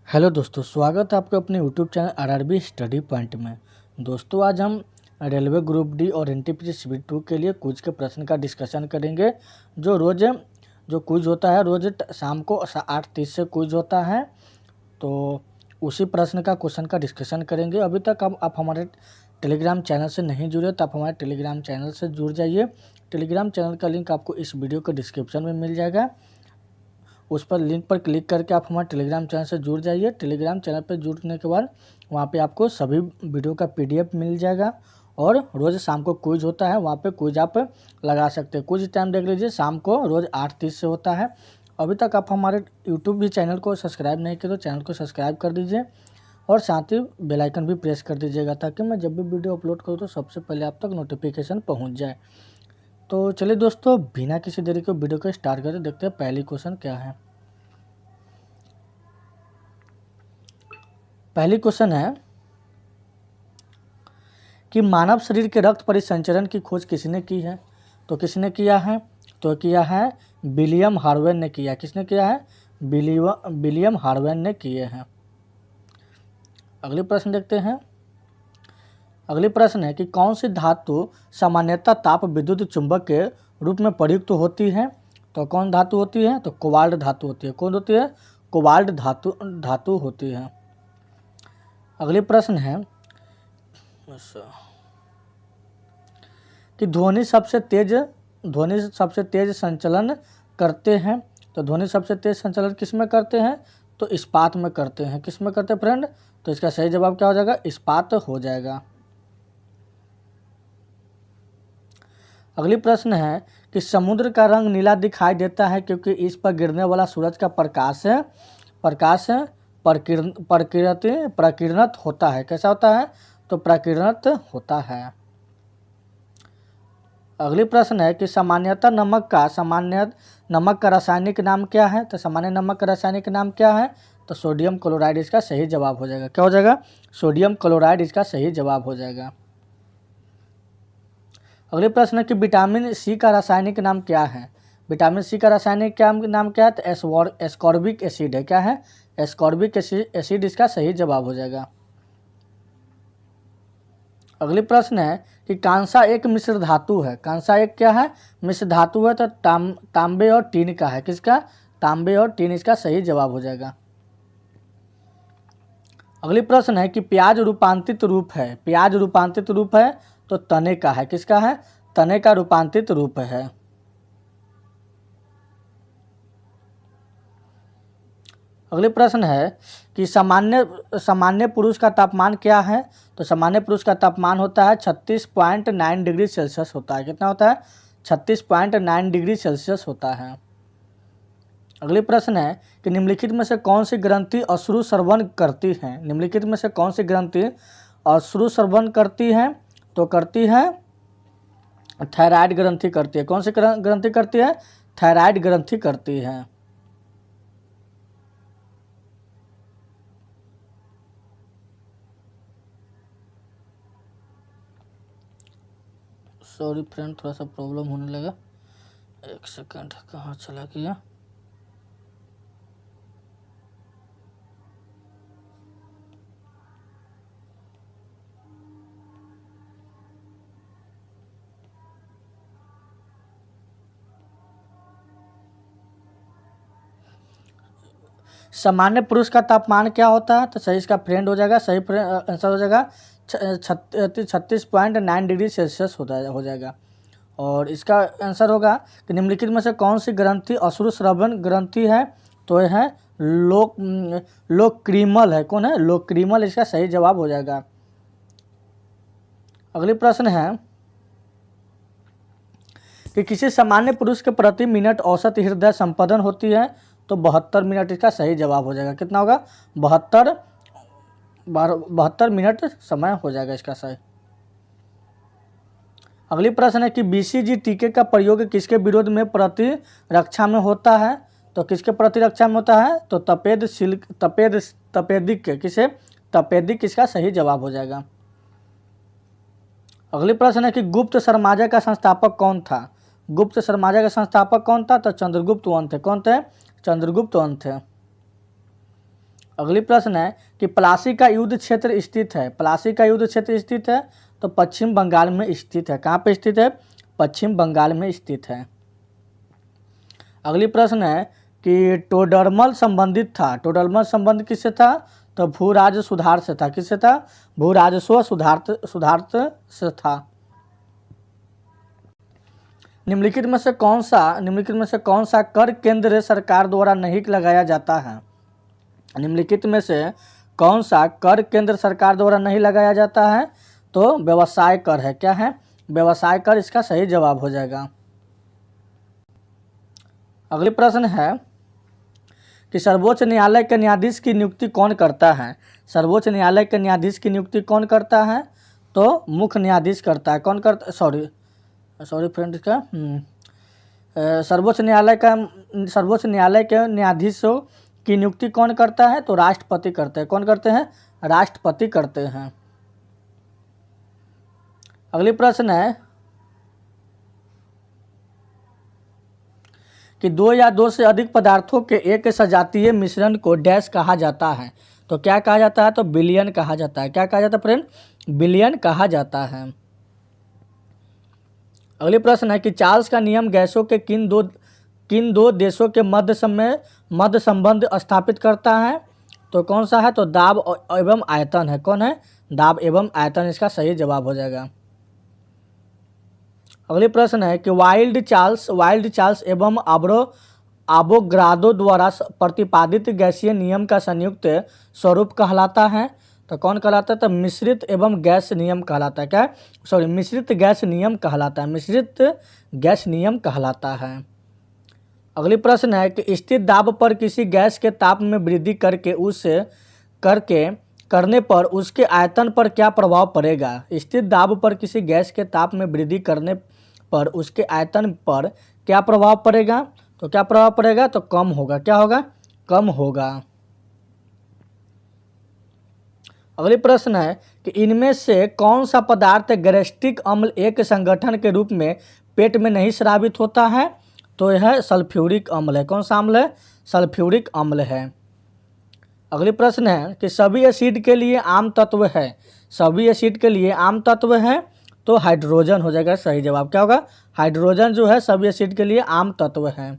Hello दोस्तों, स्वागत है आपके अपने YouTube channel RRB study point में। दोस्तों, आज हम रेलवे ग्रुप डी और एनटीपीसी शिविर 2 के लिए क्विज के प्रश्न का डिस्कशन करेंगे। जो क्विज होता है रोज़ शाम को 8:30 से क्विज होता है, तो उसी प्रश्न का क्वेश्चन का डिस्कशन करेंगे। अभी तक आप हमारे टेलीग्राम चैनल से नहीं जुड़े तो आप हमारे टेलीग्राम चैनल से जुड़ जाइए। टेलीग्राम चैनल का लिंक आपको इस वीडियो के डिस्क्रिप्शन में मिल जाएगा। उस पर लिंक पर क्लिक करके आप हमारे टेलीग्राम चैनल से जुड़ जाइए। टेलीग्राम चैनल पर जुड़ने के बाद वहाँ पे आपको सभी वीडियो का पीडीएफ मिल जाएगा और रोज़ शाम को क्विज होता है, वहाँ पे क्विज आप लगा सकते हैं। क्विज टाइम देख लीजिए, शाम को रोज़ 8:30 से होता है। अभी तक आप हमारे यूट्यूब भी चैनल को सब्सक्राइब नहीं किए तो चैनल को सब्सक्राइब कर दीजिए और साथ ही बेल आइकन भी प्रेस कर दीजिएगा, ताकि मैं जब भी वीडियो अपलोड करूँ तो सबसे पहले आप तक नोटिफिकेशन पहुँच जाए। तो चलिए दोस्तों, बिना किसी देरी के वीडियो को स्टार्ट करते देखते हैं पहली क्वेश्चन क्या है। पहली क्वेश्चन है कि मानव शरीर के रक्त परिसंचरण की खोज किसने की है। तो किसने किया है? तो किया है विलियम हार्वेन ने किया। किसने किया है? विलियम हार्वेन ने किए हैं। अगली प्रश्न देखते हैं। अगली प्रश्न है कि कौन सी धातु सामान्यतः ताप विद्युत चुंबक के रूप में प्रयुक्त होती है। तो कौन धातु होती है? तो कोबाल्ट धातु होती है। कौन होती है? कोबाल्ट धातु होती है। अगली प्रश्न है कि ध्वनि सबसे तेज संचलन करते हैं। तो ध्वनि सबसे तेज संचलन किस में करते हैं? तो इस्पात में करते हैं। किस में करते हैं फ्रेंड? तो इसका सही जवाब क्या हो जाएगा? इस्पात हो जाएगा। अगली प्रश्न है कि समुद्र का रंग नीला दिखाई देता है क्योंकि इस पर गिरने वाला सूरज का प्रकाश प्रकीर्णत होता है। कैसा होता है? तो प्रकीर्णत होता है। अगली प्रश्न है कि सामान्य नमक का रासायनिक नाम क्या है। तो सामान्य नमक का रासायनिक नाम क्या है? तो सोडियम क्लोराइड इसका सही जवाब हो जाएगा। क्या हो जाएगा? सोडियम क्लोराइड इसका सही जवाब हो जाएगा। अगली प्रश्न है कि विटामिन सी का रासायनिक नाम क्या है। विटामिन सी का रासायनिक नाम क्या है? तो एस्कॉर्बिक एसिड है। क्या है? एस्कॉर्बिक एसिड इसका सही जवाब हो जाएगा। अगली प्रश्न है कि कांसा एक मिश्र धातु है। कांसा एक क्या है? मिश्र धातु है। तो तांबे और टीन का है। किसका? तांबे और टीन इसका सही जवाब हो जाएगा। अगली प्रश्न है कि प्याज रूपांतरित रूप है। प्याज रूपांतरित रूप है तो तने का है। किसका है? तने का रूपांतरित रूप है। अगली प्रश्न है कि सामान्य पुरुष का तापमान क्या है। तो सामान्य पुरुष का तापमान होता है 36.9 डिग्री सेल्सियस होता है। कितना होता है? 36.9 डिग्री सेल्सियस होता है। अगली प्रश्न है कि निम्नलिखित में से कौन सी ग्रंथि अश्रु स्रवण करती है। निम्नलिखित में से कौन सी ग्रंथि अश्रु स्रवण करती है? तो करती है थायराइड ग्रंथि करती है। कौन सी ग्रंथि करती है? थायराइड ग्रंथि करती है। सॉरी फ्रेंड, थोड़ा सा प्रॉब्लम होने लगा। एक सेकंड, कहाँ चला गया? सामान्य पुरुष का तापमान क्या होता है? तो सही इसका फ्रेंड हो जाएगा। सही आंसर हो जाएगा 36.9 डिग्री सेल्सियस हो जाएगा। और इसका आंसर होगा कि निम्नलिखित में से कौन सी ग्रंथि अश्रु स्रवण ग्रंथि है। तो यह है लोक्रीमल है। कौन है? लोक्रीमल इसका सही जवाब हो जाएगा। अगली प्रश्न है कि किसी सामान्य पुरुष के प्रति मिनट औसत हृदय संपादन होती है। तो 72 मिनट इसका सही जवाब हो जाएगा। कितना होगा? 72 मिनट समय हो जाएगा इसका सही। अगली प्रश्न है कि बीसीजी टीके का प्रयोग किसके विरोध में प्रतिरक्षा में होता है। तो किसके प्रतिरक्षा में होता है? तो तपेदिक के। किसे? तपेदिक इसका सही जवाब हो जाएगा। अगली प्रश्न है कि गुप्त साम्राज्य का संस्थापक कौन था। गुप्त साम्राज्य का संस्थापक कौन था? तो चंद्रगुप्त वंश थे। कौन थे? चंद्रगुप्त वंश थे। अगली प्रश्न है कि प्लासी का युद्ध क्षेत्र स्थित है, प्लासी का युद्ध क्षेत्र स्थित है तो पश्चिम बंगाल में स्थित है। कहाँ पे स्थित है? पश्चिम बंगाल में स्थित है। अगली प्रश्न है कि टोडरमल संबंधित था, टोडरमल संबंध किससे था? तो भू राजस्व सुधार से था। किससे था? भू राजस्व सुधार से था। निम्नलिखित में से कौन सा कर केंद्र सरकार द्वारा नहीं लगाया जाता है? निम्नलिखित में से कौन सा कर केंद्र सरकार द्वारा नहीं लगाया जाता है? तो व्यवसाय कर है। क्या है? व्यवसाय कर इसका सही जवाब हो जाएगा। अगली प्रश्न है कि सर्वोच्च न्यायालय के न्यायाधीश की नियुक्ति कौन करता है? सर्वोच्च न्यायालय के न्यायाधीश की नियुक्ति कौन करता है? तो मुख्य न्यायाधीश करता है। कौन करता? सॉरी फ्रेंड, का सर्वोच्च न्यायालय के न्यायाधीशों की नियुक्ति कौन करता है? तो राष्ट्रपति करते हैं। कौन करते हैं? राष्ट्रपति करते हैं। अगली प्रश्न है कि दो या दो से अधिक पदार्थों के एक सजातीय मिश्रण को डैश कहा जाता है। तो क्या कहा जाता है? तो विलयन कहा जाता है। क्या कहा जाता है फ्रेंड? विलयन कहा जाता है। अगली प्रश्न है कि चार्ल्स का नियम गैसों के किन दो देशों के मध्य संबंध स्थापित करता है? तो कौन सा है? तो दाब एवं आयतन है। कौन है? दाब एवं आयतन इसका सही जवाब हो जाएगा। अगली प्रश्न है कि वाइल्ड चार्ल्स एवं आबोग्रादो द्वारा प्रतिपादित गैसीय नियम का संयुक्त स्वरूप कहलाता है। तो कौन कहलाता है? तो मिश्रित एवं गैस नियम कहलाता है। क्या? मिश्रित गैस नियम कहलाता है। मिश्रित गैस नियम कहलाता है। अगली प्रश्न है कि स्थिर दाब पर किसी गैस के ताप में वृद्धि करने पर उसके आयतन पर क्या प्रभाव पड़ेगा? स्थिर दाब पर किसी गैस के ताप में वृद्धि करने पर उसके आयतन पर क्या प्रभाव पड़ेगा? तो क्या प्रभाव पड़ेगा? तो कम होगा। क्या होगा? कम होगा। अगली प्रश्न है कि इनमें से कौन सा पदार्थ गैस्ट्रिक अम्ल एक संगठन के रूप में पेट में नहीं स्रावित होता है? तो यह सल्फ्यूरिक अम्ल है। कौन सा अम्ल है? सल्फ्यूरिक अम्ल है। अगली प्रश्न है कि सभी एसिड के लिए आम तत्व है, सभी एसिड के लिए आम तत्व है तो हाइड्रोजन हो जाएगा सही जवाब। क्या होगा? हाइड्रोजन जो है सभी एसिड के लिए आम तत्व है।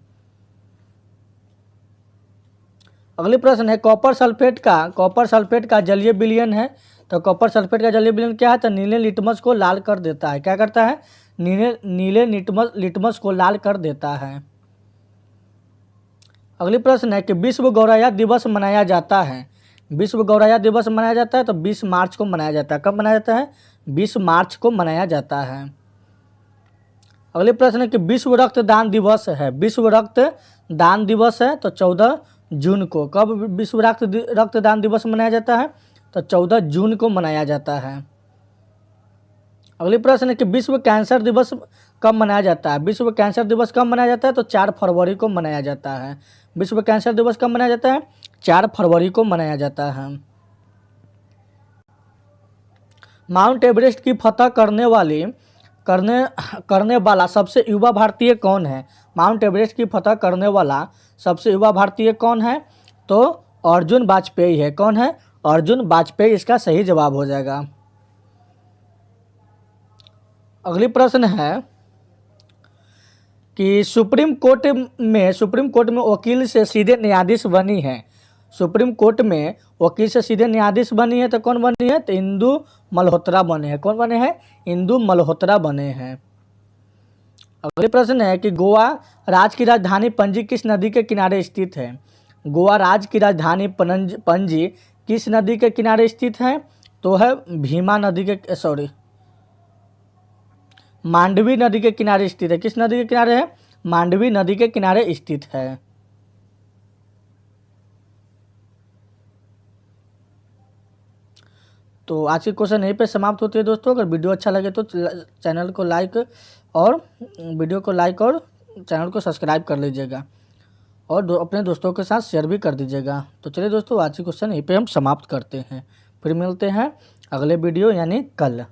अगली प्रश्न है कॉपर सल्फेट का जलीय विलयन है। तो कॉपर सल्फेट का जलीय विलयन क्या है? तो नीले लिटमस को लाल कर देता है। क्या करता है? नीले लिटमस को लाल कर देता है। अगली प्रश्न है कि विश्व गौरैया दिवस मनाया जाता है। विश्व गौरैया दिवस मनाया जाता है तो 20 मार्च को मनाया जाता है। कब मनाया जाता है? 20 मार्च को मनाया जाता है। अगली प्रश्न है कि विश्व रक्तदान दिवस है। विश्व रक्तदान दिवस है तो 14 जून को। कब विश्व रक्तदान दिवस मनाया जाता है? तो 14 जून को मनाया जाता है। अगली प्रश्न है कि विश्व कैंसर दिवस कब मनाया जाता है? विश्व कैंसर दिवस कब मनाया जाता है? तो 4 फरवरी को मनाया जाता है। विश्व कैंसर दिवस कब मनाया जाता है? 4 फरवरी को मनाया जाता है। माउंट एवरेस्ट की फतह करने वाला सबसे युवा भारतीय कौन है? माउंट एवरेस्ट की फतह करने वाला सबसे युवा भारतीय कौन है? तो अर्जुन वाजपेयी है। कौन है? अर्जुन वाजपेयी इसका सही जवाब हो जाएगा। अगली प्रश्न है कि सुप्रीम कोर्ट में वकील से सीधे न्यायाधीश बनी है। सुप्रीम कोर्ट में वकील से सीधे न्यायाधीश बनी है तो कौन बनी है? तो इंदु मल्होत्रा बने हैं। कौन बने हैं? इंदु मल्होत्रा बने हैं। अगले प्रश्न है कि गोवा राज्य की राजधानी पणजी किस नदी के किनारे स्थित है? गोवा राज्य की राजधानी पणजी किस नदी के किनारे स्थित है? तो है भीमा नदी के मांडवी नदी के किनारे स्थित है। किस नदी के किनारे है? मांडवी नदी के किनारे स्थित है। तो आज की क्वेश्चन यहीं पे समाप्त होती है दोस्तों। अगर वीडियो अच्छा लगे तो चैनल को लाइक और चैनल को सब्सक्राइब कर लीजिएगा और अपने दोस्तों के साथ शेयर भी कर दीजिएगा। तो चलिए दोस्तों आज की क्वेश्चन यहीं पे हम समाप्त करते हैं। फिर मिलते हैं अगले वीडियो यानी कल।